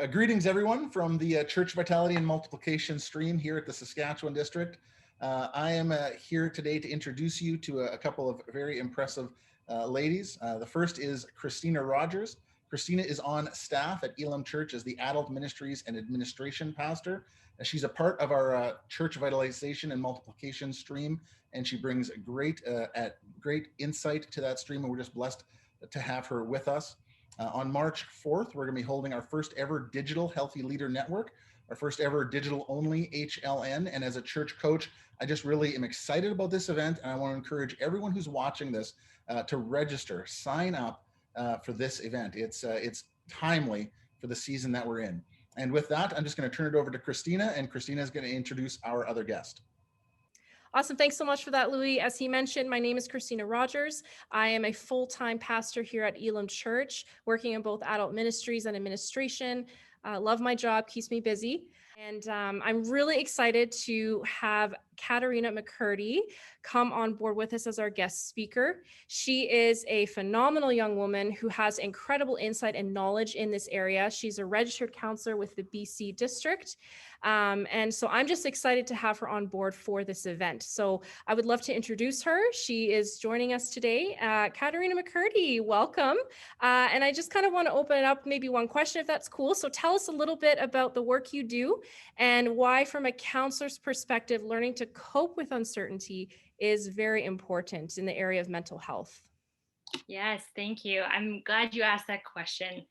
Greetings, everyone, from the Church Vitality and Multiplication stream here at the Saskatchewan District. I am here today to introduce you to a couple of very impressive ladies. The first is Christina Rogers. Christina is on staff at Elam Church as the Adult Ministries and Administration Pastor. She's a part of our Church Vitalization and Multiplication stream, and she brings great insight to that stream, and we're just blessed to have her with us. On March 4th, we're going to be holding our first ever digital Healthy Leader Network, our first ever digital only HLN. And as a church coach, I just really am excited about this event. And I want to encourage everyone who's watching this to register, sign up for this event. It's timely for the season that we're in. And with that, I'm just going to turn it over to Christina, and Christina is going to introduce our other guest. Awesome. Thanks so much for that, Louis. As he mentioned, my name is Christina Rogers. I am a full-time pastor here at Elam Church, working in both adult ministries and administration. Love my job, keeps me busy. And I'm really excited to have Katarina McCurdy come on board with us as our guest speaker. She is a phenomenal young woman who has incredible insight and knowledge in this area. She's a registered counselor with the BC District. And so I'm just excited to have her on board for this event. So I would love to introduce her. She is joining us today. Katarina McCurdy, welcome. And I just kind of want to open it up, maybe one question if that's cool. So tell us a little bit about the work you do and why, from a counselor's perspective, learning to cope with uncertainty is very important in the area of mental health. Yes, thank you. I'm glad you asked that question.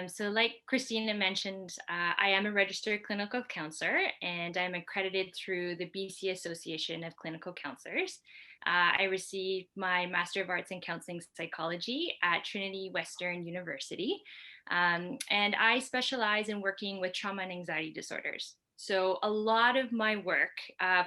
So like Christina mentioned, I am a registered clinical counselor and I'm accredited through the BC Association of Clinical Counselors. I received my Master of Arts in Counseling Psychology at Trinity Western University. And I specialize in working with trauma and anxiety disorders. So a lot of my work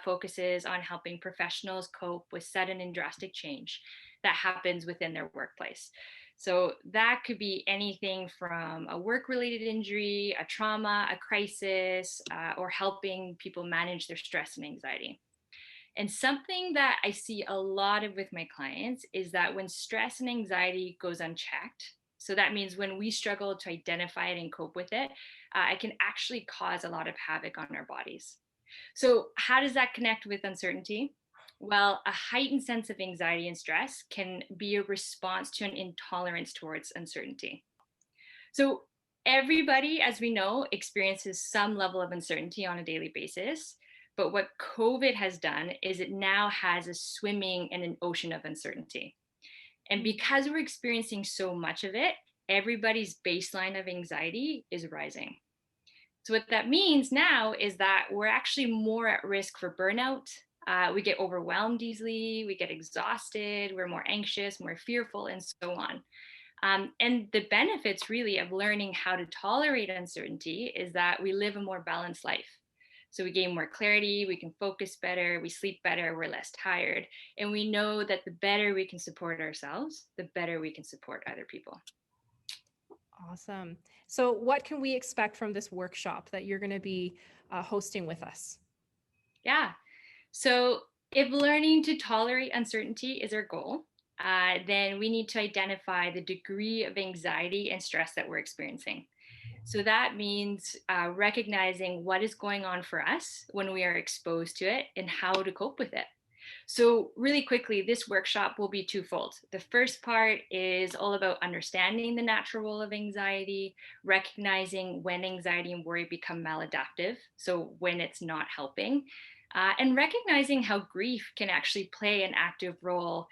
focuses on helping professionals cope with sudden and drastic change that happens within their workplace. So that could be anything from a work-related injury, a trauma, a crisis, or helping people manage their stress and anxiety. And something that I see a lot of with my clients is that when stress and anxiety goes unchecked, so that means when we struggle to identify it and cope with it, it can actually cause a lot of havoc on our bodies. So how does that connect with uncertainty? Well, a heightened sense of anxiety and stress can be a response to an intolerance towards uncertainty. So everybody, as we know, experiences some level of uncertainty on a daily basis. But what COVID has done is it now has us swimming in an ocean of uncertainty. And because we're experiencing so much of it, everybody's baseline of anxiety is rising. So what that means now is that we're actually more at risk for burnout. We get overwhelmed easily, we get exhausted, we're more anxious, more fearful, and so on. And the benefits really of learning how to tolerate uncertainty is that we live a more balanced life. So we gain more clarity, we can focus better, we sleep better, we're less tired. And we know that the better we can support ourselves, the better we can support other people. Awesome. So what can we expect from this workshop that you're going to be hosting with us? Yeah. So if learning to tolerate uncertainty is our goal, then we need to identify the degree of anxiety and stress that we're experiencing. So that means recognizing what is going on for us when we are exposed to it and how to cope with it. So really quickly, this workshop will be twofold. The first part is all about understanding the natural role of anxiety, recognizing when anxiety and worry become maladaptive, so when it's not helping, and recognizing how grief can actually play an active role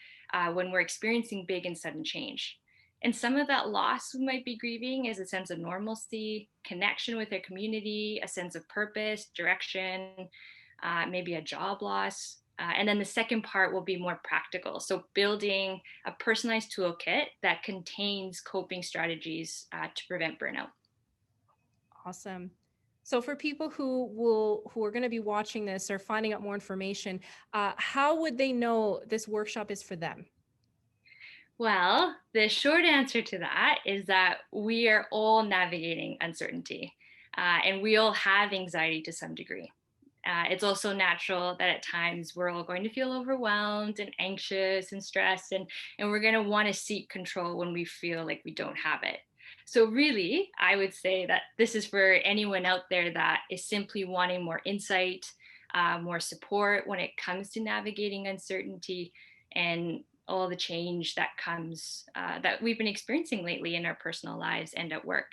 when we're experiencing big and sudden change. And some of that loss we might be grieving is a sense of normalcy, connection with our community, a sense of purpose, direction, maybe a job loss. And then the second part will be more practical. So building a personalized toolkit that contains coping strategies to prevent burnout. Awesome. So for people who are going to be watching this or finding out more information, how would they know this workshop is for them? Well, the short answer to that is that we are all navigating uncertainty and we all have anxiety to some degree. It's also natural that at times we're all going to feel overwhelmed and anxious and stressed, and we're going to want to seek control when we feel like we don't have it. So really, I would say that this is for anyone out there that is simply wanting more insight, more support when it comes to navigating uncertainty and all the change that comes that we've been experiencing lately in our personal lives and at work.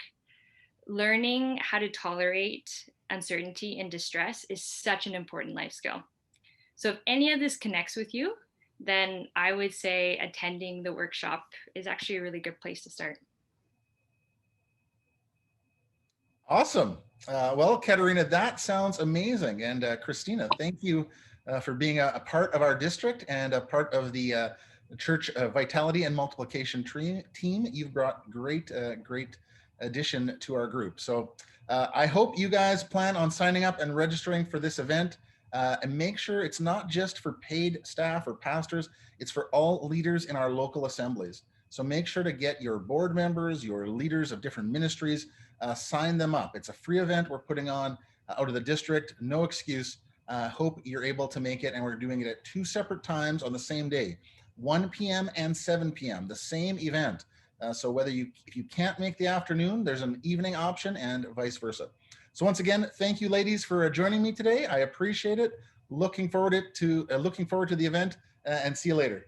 Learning how to tolerate uncertainty and distress is such an important life skill. So if any of this connects with you, then I would say attending the workshop is actually a really good place to start. Awesome. Well, Katerina, that sounds amazing. And Christina, thank you for being a part of our district and a part of the church vitality and multiplication team. You've brought great addition to our group. So I hope you guys plan on signing up and registering for this event. And make sure it's not just for paid staff or pastors, it's for all leaders in our local assemblies. So make sure to get your board members, your leaders of different ministries, sign them up. It's a free event we're putting on out of the district, no excuse. Hope you're able to make it, and we're doing it at 2 separate times on the same day, 1 p.m. and 7 p.m., the same event. So if you can't make the afternoon, there's an evening option and vice versa. So once again, thank you ladies for joining me today. I appreciate it. Looking forward to the event and see you later.